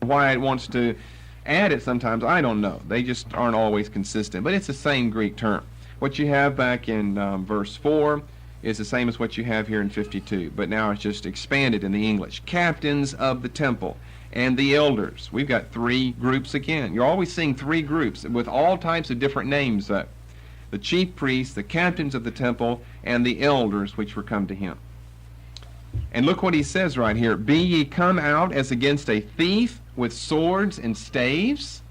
Why it wants to add it sometimes, I don't know. They just aren't always consistent. But it's the same Greek term. What you have back in verse 4 is the same as what you have here in 52. But now it's just expanded in the English. Captains of the temple and the elders. We've got three groups again. You're always seeing three groups with all types of different names. The chief priests, the captains of the temple, and the elders which were come to him. And look what he says right here. Be ye come out as against a thief with swords and staves?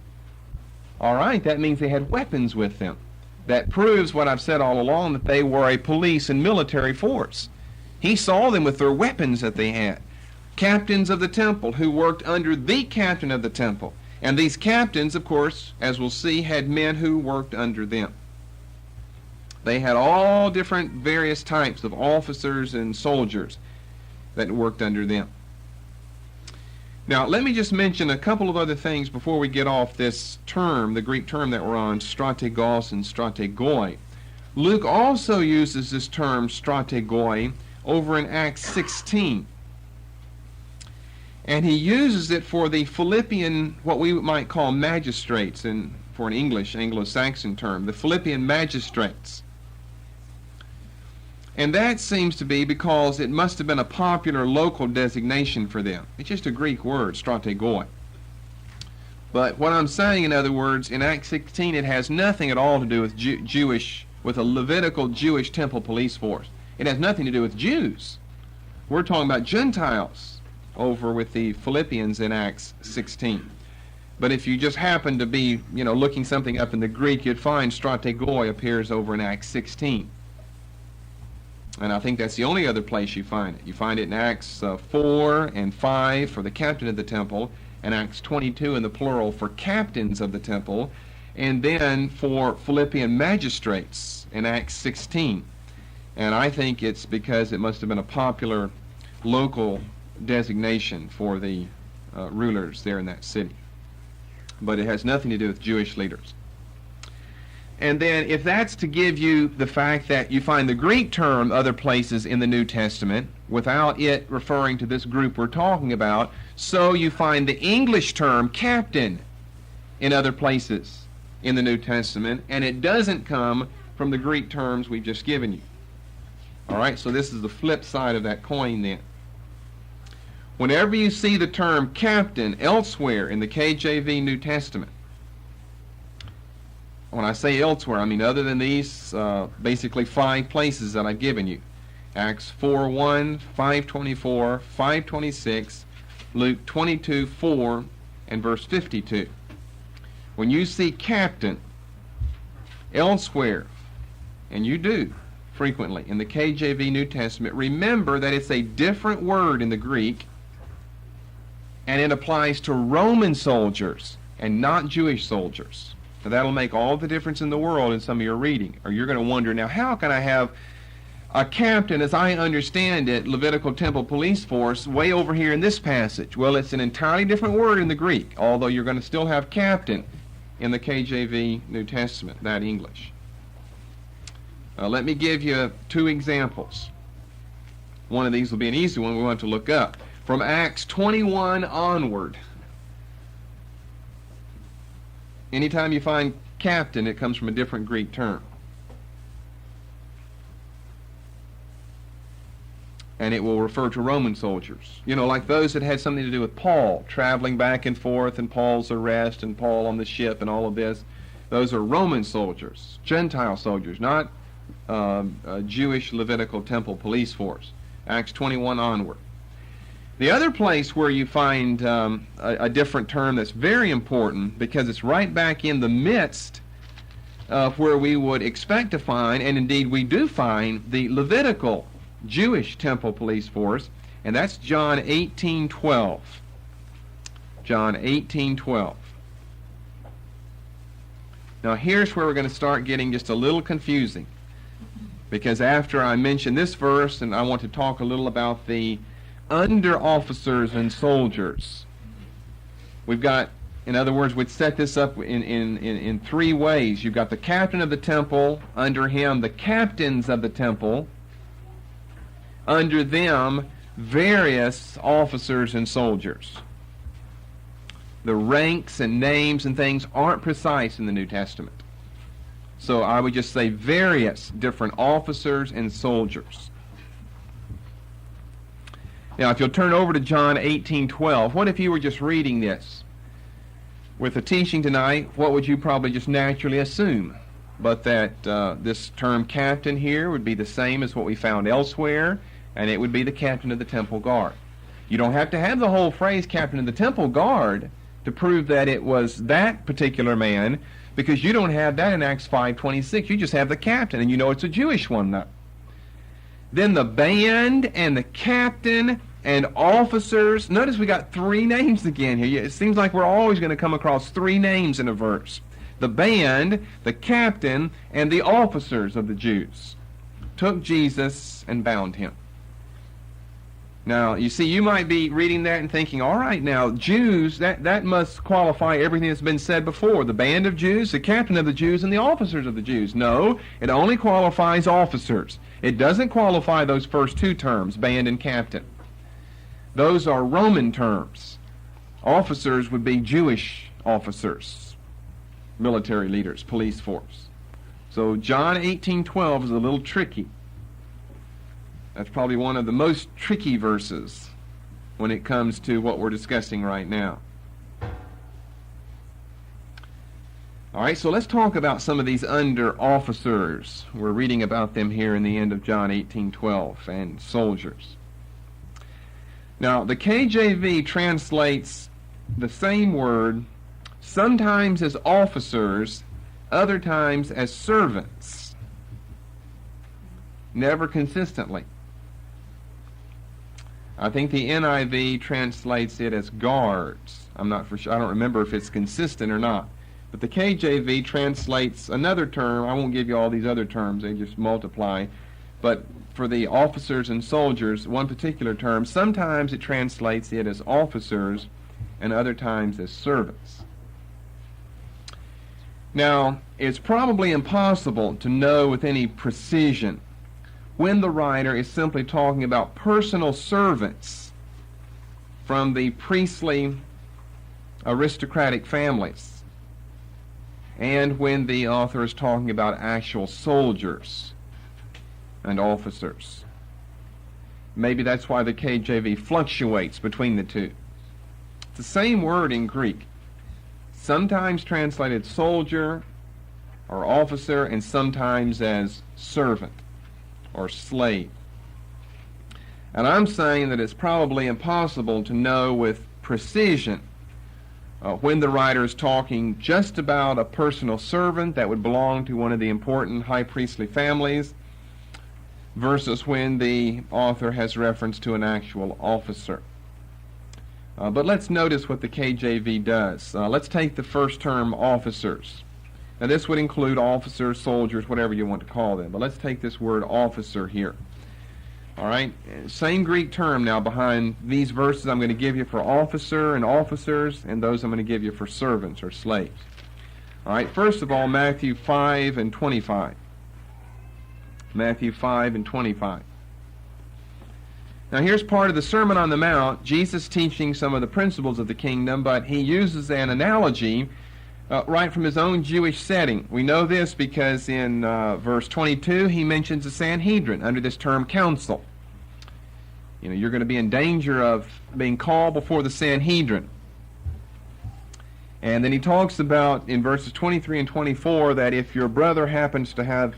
All right, that means they had weapons with them. That proves what I've said all along, that they were a police and military force. He saw them with their weapons that they had. Captains of the temple who worked under the captain of the temple. And these captains, of course, as we'll see, had men who worked under them. They had all different various types of officers and soldiers that worked under them. Now, let me just mention a couple of other things before we get off this term, the Greek term that we're on, strategos and strategoi. Luke also uses this term, strategoi, over in Acts 16. And he uses it for the Philippian, what we might call magistrates, and for an English, Anglo-Saxon term, the Philippian magistrates. And that seems to be because it must have been a popular local designation for them. It's just a Greek word, strategoi. But what I'm saying, in other words, in Acts 16, it has nothing at all to do with with a Levitical Jewish temple police force. It has nothing to do with Jews. We're talking about Gentiles over with the Philippians in Acts 16. But if you just happen to be, looking something up in the Greek, you'd find strategoi appears over in Acts 16. And I think that's the only other place you find it. You find it in Acts 4 and 5 for the captain of the temple, and Acts 22 in the plural for captains of the temple, and then for Philippian magistrates in Acts 16. And I think it's because it must have been a popular local designation for the rulers there in that city. But it has nothing to do with Jewish leaders. And then if that's to give you the fact that you find the Greek term other places in the New Testament without it referring to this group we're talking about, so you find the English term captain in other places in the New Testament, and it doesn't come from the Greek terms we've just given you. All right, so this is the flip side of that coin then. Whenever you see the term captain elsewhere in the KJV New Testament, when I say elsewhere, I mean other than these basically 5 places that I've given you. Acts 4:1, 5:24, 5:26, Luke 22:4, and verse 52. When you see captain elsewhere, and you do frequently in the KJV New Testament, remember that it's a different word in the Greek, and it applies to Roman soldiers and not Jewish soldiers. Now that'll make all the difference in the world in some of your reading. Or you're going to wonder, now how can I have a captain, as I understand it, Levitical temple police force, way over here in this passage? Well, it's an entirely different word in the Greek, although you're going to still have captain in the KJV New Testament, that English. Let me give you 2 examples. One of these will be an easy one we want to look up. From Acts 21 onward. Anytime you find captain, it comes from a different Greek term. And it will refer to Roman soldiers. Like those that had something to do with Paul, traveling back and forth, and Paul's arrest, and Paul on the ship, and all of this. Those are Roman soldiers, Gentile soldiers, not a Jewish Levitical temple police force. Acts 21 onward. The other place where you find a different term that's very important, because it's right back in the midst of where we would expect to find, and indeed we do find, the Levitical Jewish temple police force, and that's John 18:12. John 18:12. Now here's where we're going to start getting just a little confusing, because after I mention this verse, and I want to talk a little about the under officers and soldiers. We've got, in other words, we'd set this up in 3 ways. You've got the captain of the temple, under him the captains of the temple, under them various officers and soldiers. the ranks and names and things aren't precise in the New Testament. So I would just say various different officers and soldiers. Now, if you'll turn over to John 18:12, what if you were just reading this? With the teaching tonight, what would you probably just naturally assume? But that this term captain here would be the same as what we found elsewhere, and it would be the captain of the temple guard. You don't have to have the whole phrase captain of the temple guard to prove that it was that particular man, because you don't have that in Acts 5:26. You just have the captain, and you know it's a Jewish one now. Then the band and the captain and officers. Notice we got three names again here. It seems like we're always going to come across three names in a verse. The band, the captain, and the officers of the Jews took Jesus and bound him. Now, you see, you might be reading that and thinking, all right, now, Jews, that must qualify everything that's been said before. The band of Jews, the captain of the Jews, and the officers of the Jews. No, it only qualifies officers. It doesn't qualify those first two terms, band and captain. Those are Roman terms. Officers would be Jewish officers, military leaders, police force. So John 18:12 is a little tricky. That's probably one of the most tricky verses when it comes to what we're discussing right now. All right, so let's talk about some of these under officers. We're reading about them here in the end of John 18:12, and soldiers. Now, the KJV translates the same word sometimes as officers, other times as servants. Never consistently. I think the NIV translates it as guards. I'm not for sure. I don't remember if it's consistent or not. But the KJV translates another term. I won't give you all these other terms. They just multiply. But for the officers and soldiers, one particular term, sometimes it translates it as officers and other times as servants. Now, it's probably impossible to know with any precision when the writer is simply talking about personal servants from the priestly aristocratic families, and when the author is talking about actual soldiers and officers. Maybe that's why the KJV fluctuates between the two. It's the same word in Greek, sometimes translated soldier or officer, and sometimes as servant or slave. And I'm saying that it's probably impossible to know with precision when the writer is talking just about a personal servant that would belong to one of the important high priestly families versus when the author has reference to an actual officer. But let's notice what the KJV does. Let's take the first term, officers. Now this would include officers, soldiers, whatever you want to call them. But let's take this word officer here. All right, same Greek term now behind these verses I'm going to give you for officer and officers, and those I'm going to give you for servants or slaves. All right, first of all, Matthew 5 and 25. Matthew 5 and 25. Now here's part of the Sermon on the Mount, Jesus teaching some of the principles of the kingdom, but he uses an analogy right from his own Jewish setting. We know this because in verse 22 he mentions the Sanhedrin under this term council. You know, you're going to be in danger of being called before the Sanhedrin. And then he talks about in verses 23 and 24 that if your brother happens to have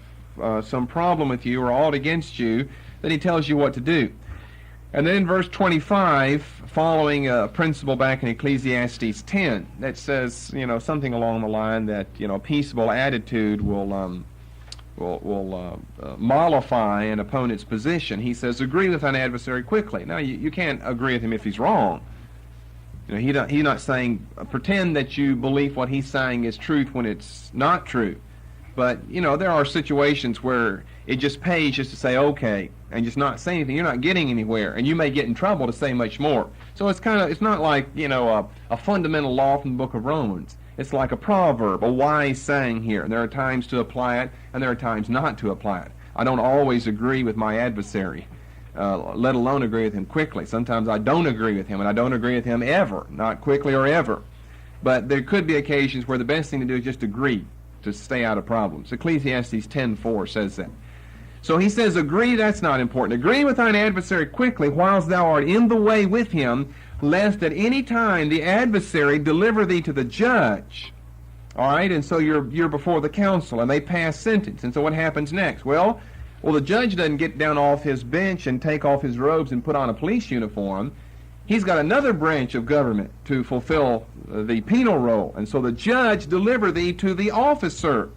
some problem with you or aught against you, then he tells you what to do. And then in verse 25, following a principle back in Ecclesiastes 10, that says, you know, something along the line that, you know, a peaceable attitude will mollify an opponent's position. He says, agree with an adversary quickly. Now, you can't agree with him if he's wrong. You know, he's not saying, pretend that you believe what he's saying is truth when it's not true. But, you know, there are situations where it just pays just to say okay and just not say anything. You're not getting anywhere, and you may get in trouble to say much more. So it's not like, you know, a fundamental law from the book of Romans. It's like a proverb, a wise saying here. And there are times to apply it, and there are times not to apply it. I don't always agree with my adversary, let alone agree with him quickly. Sometimes I don't agree with him, and I don't agree with him ever, not quickly or ever. But there could be occasions where the best thing to do is just agree to stay out of problems. Ecclesiastes 10:4 says that. So he says, agree, that's not important. Agree with thine adversary quickly, whilst thou art in the way with him, lest at any time the adversary deliver thee to the judge. All right, and so you're before the council, and they pass sentence. And so what happens next? Well, the judge doesn't get down off his bench and take off his robes and put on a police uniform. He's got another branch of government to fulfill the penal role. And so the judge deliver thee to the officer.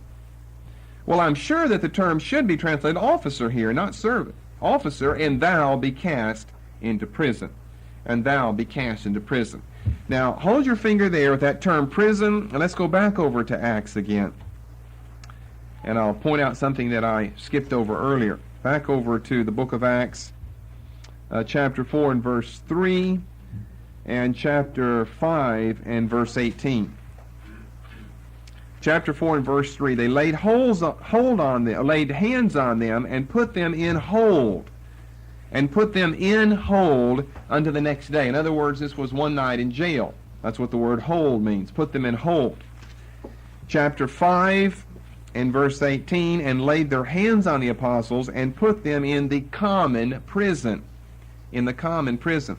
Well, I'm sure that the term should be translated officer here, not servant. Officer, and thou be cast into prison. And thou be cast into prison. Now, hold your finger there with that term prison, and let's go back over to Acts again. And I'll point out something that I skipped over earlier. Back over to the book of Acts, chapter 4 and verse 3, and chapter 5 and verse 18. Chapter 4 and verse 3, they laid hands on them and put them in hold. And put them in hold unto the next day. In other words, this was one night in jail. That's what the word hold means. Put them in hold. Chapter 5 and verse 18, and laid their hands on the apostles and put them in the common prison. In the common prison.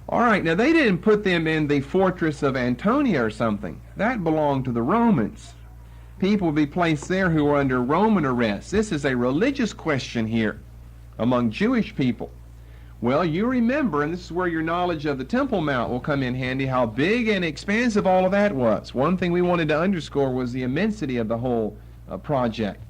All right, now they didn't put them in the fortress of Antonia or something. That belonged to the Romans. People would be placed there who were under Roman arrest. This is a religious question here among Jewish people. Well, you remember, and this is where your knowledge of the Temple Mount will come in handy, how big and expansive all of that was. One thing we wanted to underscore was the immensity of the whole project.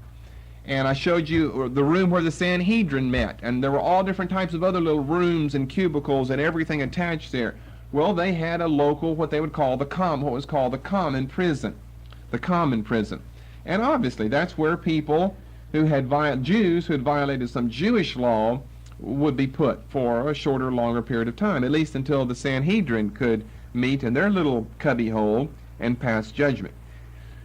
And I showed you the room where the Sanhedrin met, and there were all different types of other little rooms and cubicles and everything attached there. Well, they had a local, what was called the common prison. The common prison. And obviously that's where people Jews who had violated some Jewish law would be put for a shorter, longer period of time, at least until the Sanhedrin could meet in their little cubby hole and pass judgment.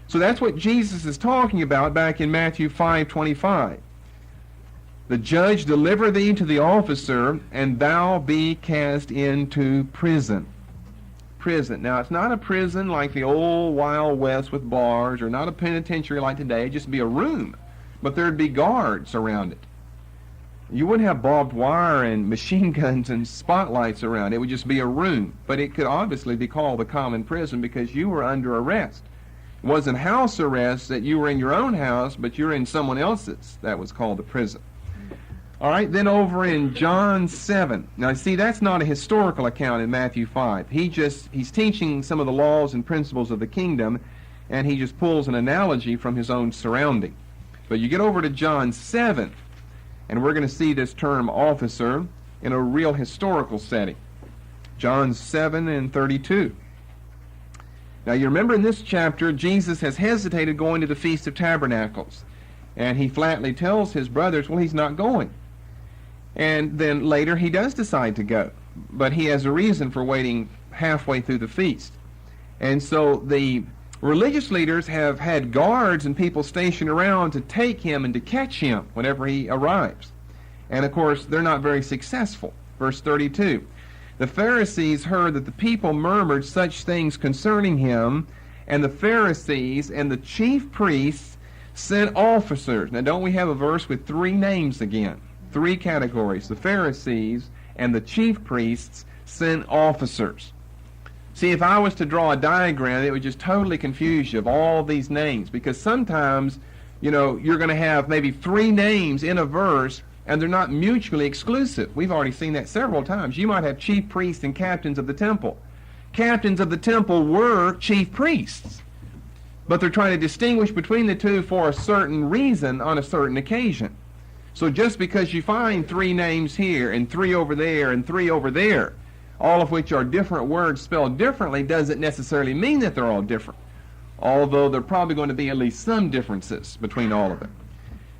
So that's what Jesus is talking about back in Matthew 5:25. The judge deliver thee to the officer, and thou be cast into prison. Prison. Now, it's not a prison like the old Wild West with bars, or not a penitentiary like today. It'd just be a room. But there'd be guards around it. You wouldn't have barbed wire and machine guns and spotlights around. It would just be a room. But it could obviously be called the common prison because you were under arrest. It wasn't house arrest that you were in your own house, but you're in someone else's. That was called the prison. All right, then over in John 7. Now, see, that's not a historical account in Matthew 5. He's teaching some of the laws and principles of the kingdom, and he just pulls an analogy from his own surrounding. But you get over to John 7, and we're going to see this term officer in a real historical setting. John 7 and 32. Now you remember in this chapter, Jesus has hesitated going to the Feast of Tabernacles. And he flatly tells his brothers, well, he's not going. And then later he does decide to go. But he has a reason for waiting halfway through the feast. And so the religious leaders have had guards and people stationed around to take him and to catch him whenever he arrives. And of course, they're not very successful. Verse 32. The Pharisees heard that the people murmured such things concerning him, and the Pharisees and the chief priests sent officers. Now, don't we have a verse with three names again? Three categories. The Pharisees and the chief priests sent officers. See, if I was to draw a diagram, it would just totally confuse you of all these names, because sometimes, you're going to have maybe three names in a verse, and they're not mutually exclusive. We've already seen that several times. You might have chief priests and captains of the temple. Captains of the temple were chief priests, but they're trying to distinguish between the two for a certain reason on a certain occasion. So just because you find three names here and three over there and three over there, all of which are different words spelled differently, doesn't necessarily mean that they're all different, although there are probably going to be at least some differences between all of them.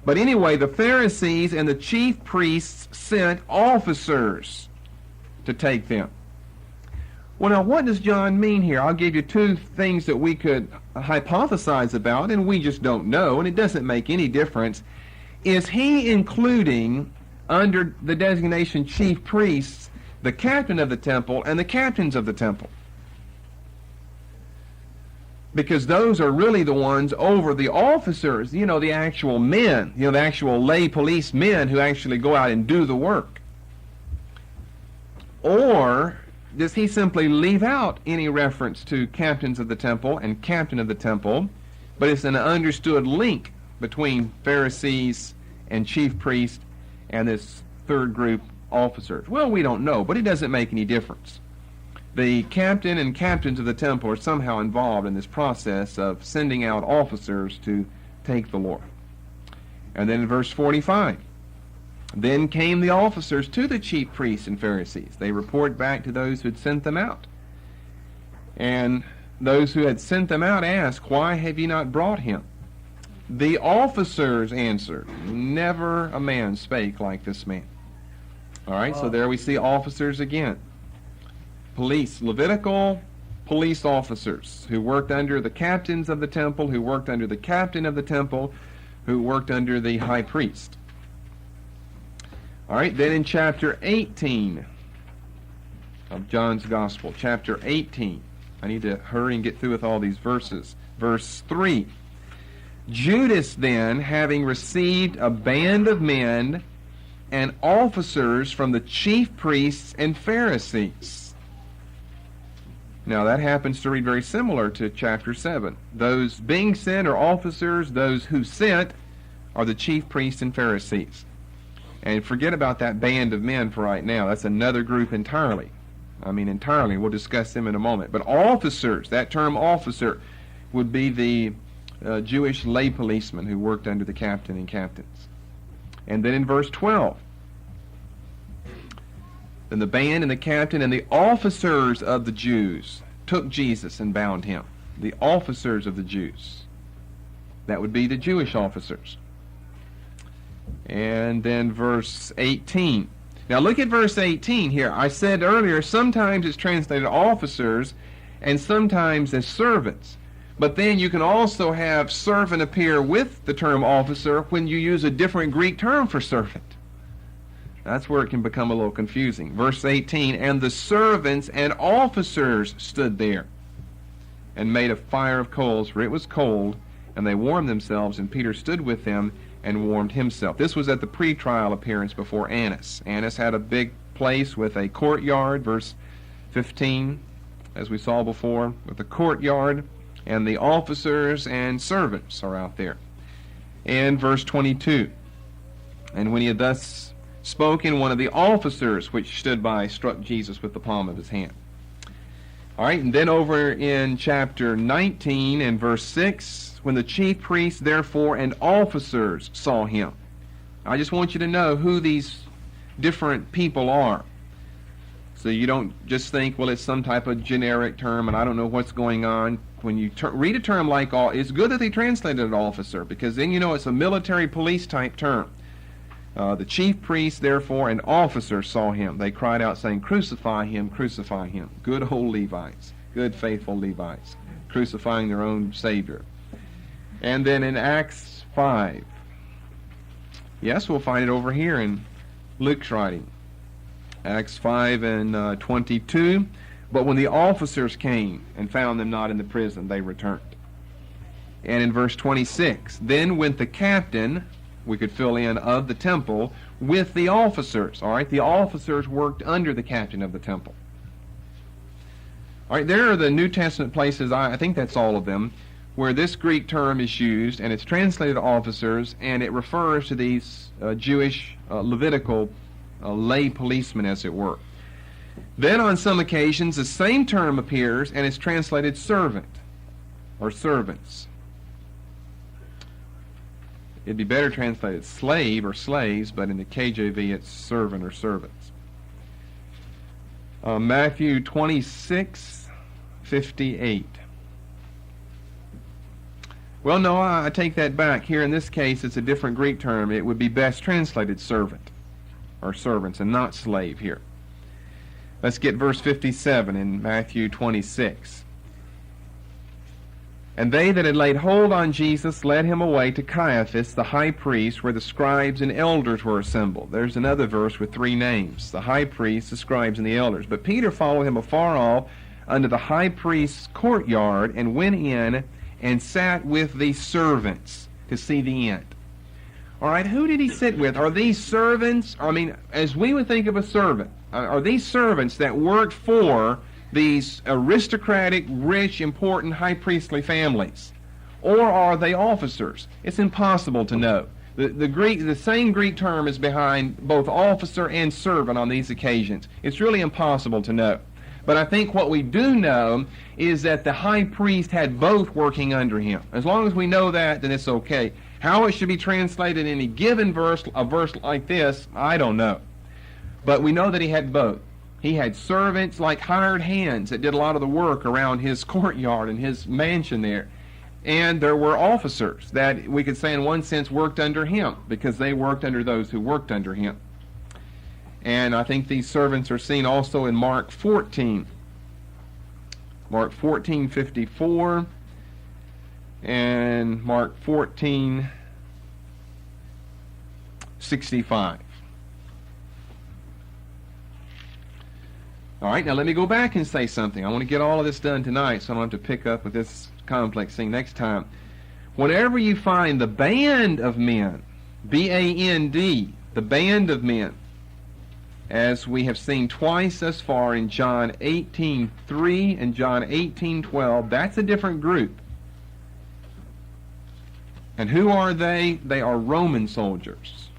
But anyway, the Pharisees and the chief priests sent officers to take them. Well, now, what does John mean here? I'll give you two things that we could hypothesize about, and we just don't know, and it doesn't make any difference. Is he including, under the designation chief priests, the captain of the temple and the captains of the temple? because those are really the ones over the officers, the actual men, the actual lay police men who actually go out and do the work. Or does he simply leave out any reference to captains of the temple and captain of the temple, but it's an understood link between Pharisees and chief priests and this third group, officers? Well, we don't know, but it doesn't make any difference. The captain and captains of the temple are somehow involved in this process of sending out officers to take the Lord. And then in verse 45, then came the officers to the chief priests and Pharisees. They report back to those who had sent them out. And those who had sent them out asked, why have ye not brought him? The officers answered, never a man spake like this man. All right, so there we see officers again. Police, Levitical police officers who worked under the captains of the temple, who worked under the captain of the temple, who worked under the high priest. All right, then in chapter 18 of John's Gospel, chapter 18, I need to hurry and get through with all these verses. Verse 3, Judas then, having received a band of men and officers from the chief priests and Pharisees. Now that happens to read very similar to chapter 7. Those being sent are officers, those who sent are the chief priests and Pharisees. And forget about that band of men for right now. That's another group entirely. Entirely. We'll discuss them in a moment. But officers, that term officer, would be the Jewish lay policemen who worked under the captain and captains. And then in verse 12, then the band and the captain and the officers of the Jews took Jesus and bound him. The officers of the Jews. That would be the Jewish officers. And then verse 18. Now look at verse 18 here. I said earlier, sometimes it's translated officers and sometimes as servants. But then you can also have servant appear with the term officer when you use a different Greek term for servant. That's where it can become a little confusing. Verse 18, and the servants and officers stood there and made a fire of coals, for it was cold, and they warmed themselves, and Peter stood with them and warmed himself. This was at the pre-trial appearance before Annas. Annas had a big place with a courtyard, verse 15, as we saw before, with a courtyard, and the officers and servants are out there. And verse 22, and when he had thus spoken, one of the officers which stood by struck Jesus with the palm of his hand. All right, and then over in chapter 19 and verse 6, when the chief priests, therefore, and officers saw him. I just want you to know who these different people are. So you don't just think, well, it's some type of generic term, and I don't know what's going on. When you read a term like all, it's good that they translated it officer, because then you know it's a military police type term. The chief priests, therefore, and officers saw him. They cried out, saying, crucify him, crucify him. Good old Levites, good faithful Levites, crucifying their own Savior. And then in Acts 5, yes, we'll find it over here in Luke's writing. Acts 5 and 22. But when the officers came and found them not in the prison, they returned. And in verse 26, then went the captain, we could fill in, of the temple with the officers. All right, the officers worked under the captain of the temple. All right, there are the New Testament places, I think that's all of them, where this Greek term is used, and it's translated officers, and it refers to these Jewish Levitical lay policemen, as it were. Then on some occasions the same term appears and it's translated servant or servants. It'd be better translated slave or slaves, but in the KJV it's servant or servants. Matthew 26:58. Well, no, I take that back. Here in this case it's a different Greek term. It would be best translated servant or servants and not slave here. Let's get verse 57 in Matthew 26. And they that had laid hold on Jesus led him away to Caiaphas, the high priest, where the scribes and elders were assembled. There's another verse with three names, the high priest, the scribes, and the elders. But Peter followed him afar off, under the high priest's courtyard and went in and sat with the servants to see the end. All right, who did he sit with? Are these servants? I mean, as we would think of a servant, are these servants that worked for these aristocratic, rich, important high priestly families? Or are they officers? It's impossible to know. The same Greek term is behind both officer and servant on these occasions. It's really impossible to know. But I think what we do know is that the high priest had both working under him. As long as we know that, then it's okay. How it should be translated in any given verse, a verse like this, I don't know. But we know that he had both. He had servants like hired hands that did a lot of the work around his courtyard and his mansion there. And there were officers that we could say in one sense worked under him because they worked under those who worked under him. And I think these servants are seen also in Mark 14. Mark 14:54 and Mark 14:65. All right, now let me go back and say something. I want to get all of this done tonight so I don't have to pick up with this complex thing next time. Whenever you find the band of men, B-A-N-D, the band of men, as we have seen twice thus far in John 18:3 and John 18:12, that's a different group. And who are they? They are Roman soldiers.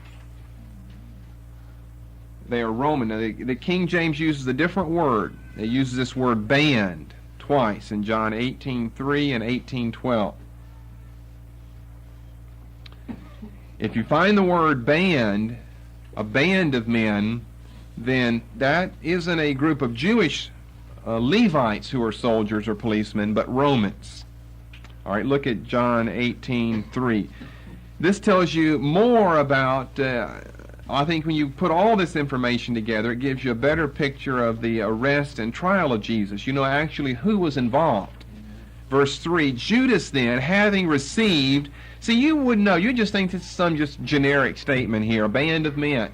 They are Roman. Now, the King James uses a different word. It uses this word band twice in John 18:3 and 18:12. If you find the word band, a band of men, then that isn't a group of Jewish Levites who are soldiers or policemen, but Romans. All right, look at John 18:3. This tells you more about, I think when you put all this information together, it gives you a better picture of the arrest and trial of Jesus. You know actually who was involved. Verse 3, Judas then, having received, see, you wouldn't know, you just think this is some just generic statement here, a band of men.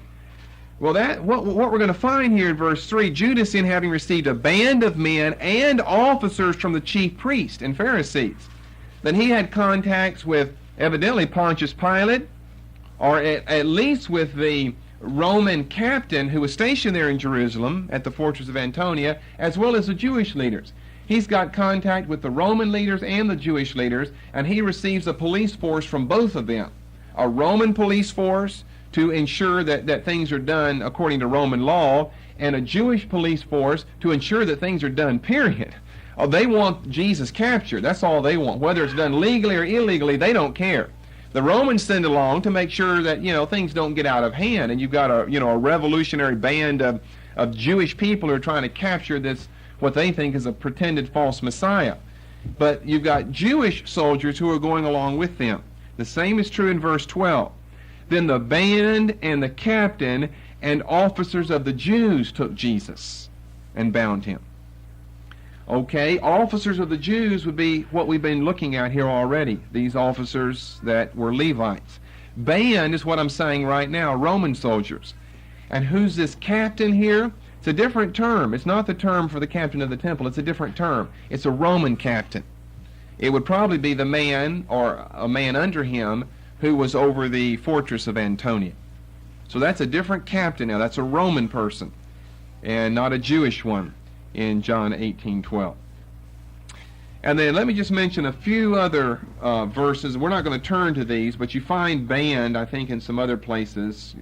Well, what we're going to find here in verse 3, Judas then having received a band of men and officers from the chief priests and Pharisees, then he had contacts with evidently Pontius Pilate, or at least with the Roman captain who was stationed there in Jerusalem at the fortress of Antonia, as well as the Jewish leaders. He's got contact with the Roman leaders and the Jewish leaders, and he receives a police force from both of them. A Roman police force to ensure that things are done according to Roman law, and a Jewish police force to ensure that things are done, period. Oh, they want Jesus captured. That's all they want. Whether it's done legally or illegally, they don't care. The Romans send along to make sure that, things don't get out of hand, and you've got a revolutionary band of Jewish people who are trying to capture this, what they think is a pretended false Messiah. But you've got Jewish soldiers who are going along with them. The same is true in verse 12. Then the band and the captain and officers of the Jews took Jesus and bound him. Okay, officers of the Jews would be what we've been looking at here already, these officers that were Levites. Band is what I'm saying right now, Roman soldiers. And who's this captain here? It's a different term. It's not the term for the captain of the temple. It's a different term. It's a Roman captain. It would probably be the man or a man under him who was over the fortress of Antonia. So that's a different captain now. That's a Roman person and not a Jewish one in John 18:12. And then let me just mention a few other verses. We're not going to turn to these, but you find band, I think, in some other places.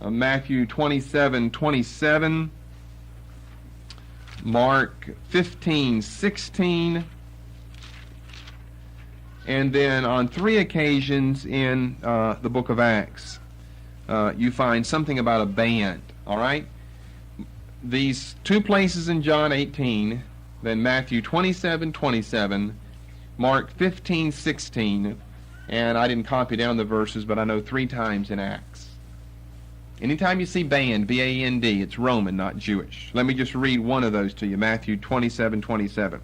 Matthew 27:27, Mark 15:16, and then on 3 occasions in the book of Acts, you find something about a band, all right? These 2 places in John 18, then Matthew 27:27, Mark 15:16, and I didn't copy down the verses, but I know 3 times in Acts. Anytime you see band, B-A-N-D, it's Roman, not Jewish. Let me just read one of those to you, Matthew 27:27.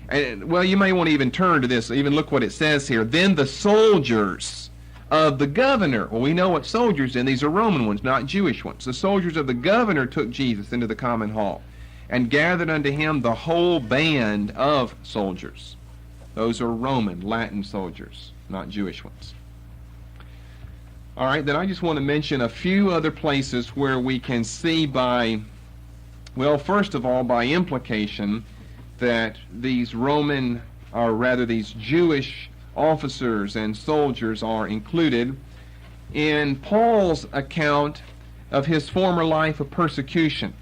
And, well, you may want to even turn to this, even look what it says here. Then the soldiers of the governor, well, we know what soldiers in, these are Roman ones, not Jewish ones. The soldiers of the governor took Jesus into the common hall. and gathered unto him the whole band of soldiers. Those are Roman, Latin soldiers, not Jewish ones. All right, then I just want to mention a few other places where we can see by, well, first of all, by implication, that these Roman, or rather these Jewish officers and soldiers are included in Paul's account of his former life of persecution.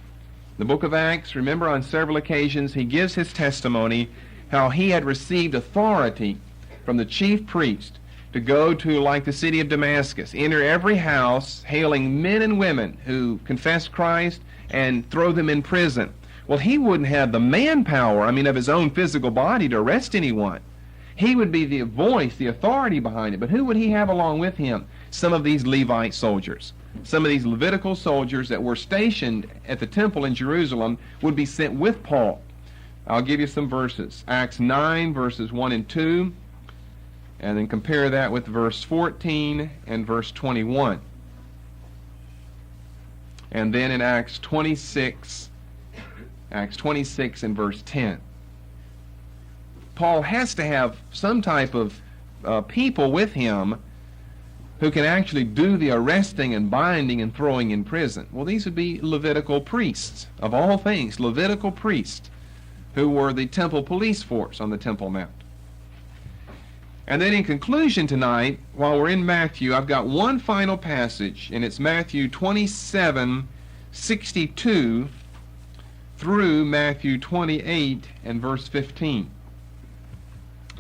The book of Acts, remember, on several occasions he gives his testimony how he had received authority from the chief priest to go to, like the city of Damascus, enter every house, hailing men and women who confessed Christ, and throw them in prison. Well, he wouldn't have the manpower, of his own physical body to arrest anyone. He would be the voice, the authority behind it. But who would he have along with him? Some of these Levite soldiers. Some of these Levitical soldiers that were stationed at the temple in Jerusalem would be sent with Paul. I'll give you some verses. Acts 9, verses 1 and 2. And then compare that with verse 14 and verse 21. And then in Acts 26 and verse 10. Paul has to have some type of people with him who can actually do the arresting and binding and throwing in prison. Well, these would be Levitical priests, of all things, Levitical priests, who were the temple police force on the Temple Mount. And then in conclusion tonight, while we're in Matthew, I've got one final passage, and it's Matthew 27:62 through Matthew 28 and verse 15.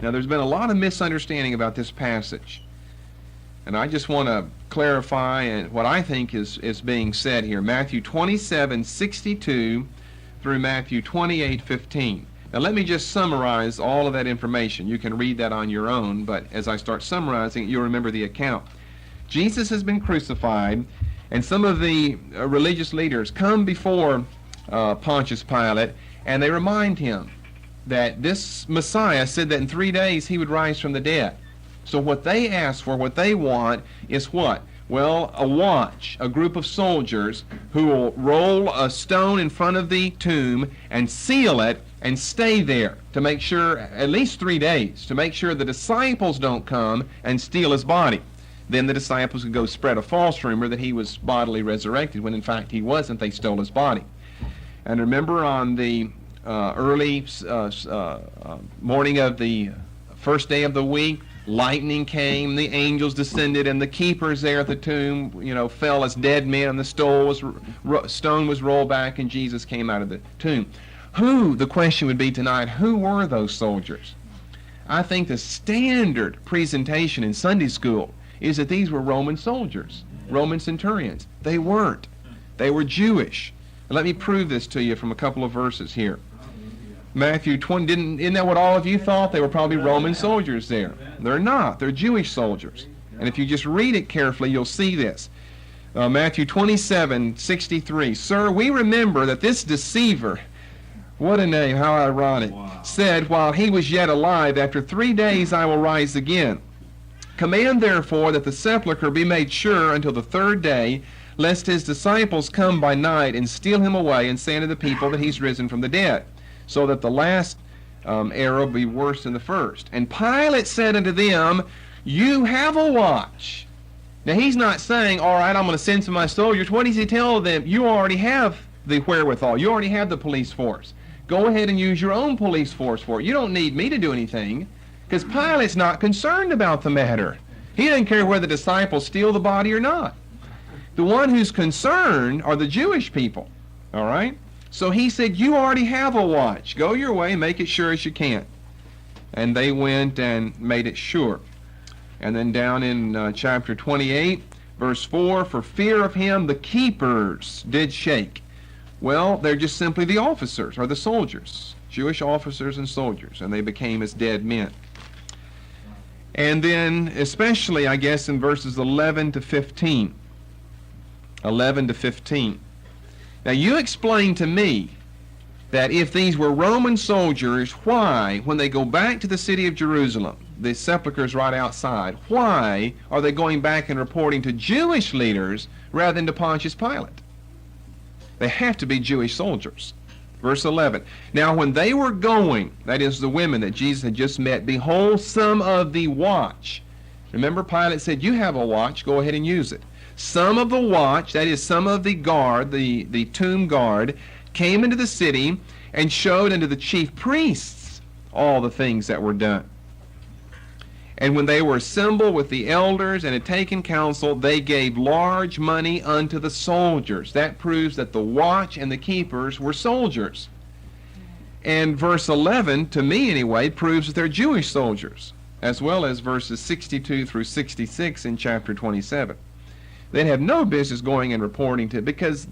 Now, there's been a lot of misunderstanding about this passage, and I just want to clarify what I think is being said here. Matthew 27:62 through Matthew 28:15. Now, let me just summarize all of that information. You can read that on your own, but as I start summarizing it, you'll remember the account. Jesus has been crucified, and some of the religious leaders come before Pontius Pilate, and they remind him that this Messiah said that in 3 days he would rise from the dead. So what they ask for, what they want, is what? Well, a watch, a group of soldiers who will roll a stone in front of the tomb and seal it and stay there to make sure, at least 3 days, to make sure the disciples don't come and steal his body. Then the disciples would go spread a false rumor that he was bodily resurrected, when in fact he wasn't. They stole his body. And remember, on the early morning of the first day of the week, lightning came, the angels descended, and the keepers there at the tomb, fell as dead men, and the stone was rolled back, and Jesus came out of the tomb. The question would be tonight, who were those soldiers? I think the standard presentation in Sunday school is that these were Roman soldiers, Roman centurions. They weren't. They were Jewish. Let me prove this to you from a couple of verses here. Matthew 20, isn't that what all of you thought? They were probably Roman soldiers there. They're not. They're Jewish soldiers. And if you just read it carefully, you'll see this. Matthew 27:63. Sir, we remember that this deceiver, what a name, how ironic, said while he was yet alive, after 3 days I will rise again. Command therefore that the sepulchre be made sure until the 3rd day, lest his disciples come by night and steal him away and say unto the people that he's risen from the dead, so that the last error be worse than the first. And Pilate said unto them, you have a watch. Now he's not saying, all right, I'm going to send some of my soldiers. What does he tell them? You already have the wherewithal. You already have the police force. Go ahead and use your own police force for it. You don't need me to do anything, because Pilate's not concerned about the matter. He doesn't care whether the disciples steal the body or not. The one who's concerned are the Jewish people. All right? So he said, you already have a watch. Go your way, make it sure as you can. And they went and made it sure. And then down in chapter 28, verse 4, for fear of him the keepers did shake. Well, they're just simply the officers, or the soldiers, Jewish officers and soldiers, and they became as dead men. And then, especially, I guess, in verses 11 to 15. 11 to 15. Now, you explain to me that if these were Roman soldiers, why, when they go back to the city of Jerusalem, the sepulchre's right outside, why are they going back and reporting to Jewish leaders rather than to Pontius Pilate? They have to be Jewish soldiers. Verse 11. Now when they were going, that is the women that Jesus had just met, behold, some of the watch. Remember, Pilate said, you have a watch, go ahead and use it. Some of the watch, that is some of the guard, the tomb guard, came into the city and showed unto the chief priests all the things that were done. And when they were assembled with the elders and had taken counsel, they gave large money unto the soldiers. That proves that the watch and the keepers were soldiers. And verse 11, to me anyway, proves that they're Jewish soldiers, as well as verses 62 through 66 in chapter 27. They'd have no business going and reporting to, because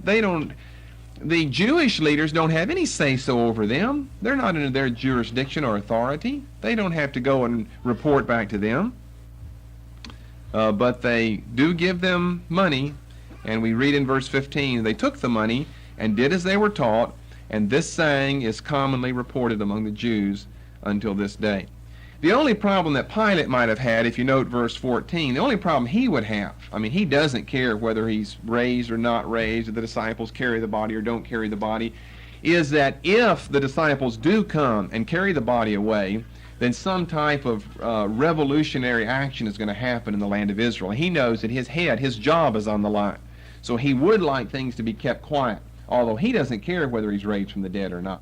the Jewish leaders don't have any say-so over them. They're not under their jurisdiction or authority. They don't have to go and report back to them. But they do give them money, and we read in verse 15, they took the money and did as they were taught, and this saying is commonly reported among the Jews until this day. The only problem that Pilate might have had, if you note verse 14, the only problem he would have, I mean, he doesn't care whether he's raised or not raised, or the disciples carry the body or don't carry the body, is that if the disciples do come and carry the body away, then some type of revolutionary action is going to happen in the land of Israel. He knows that his job is on the line. So he would like things to be kept quiet, although he doesn't care whether he's raised from the dead or not.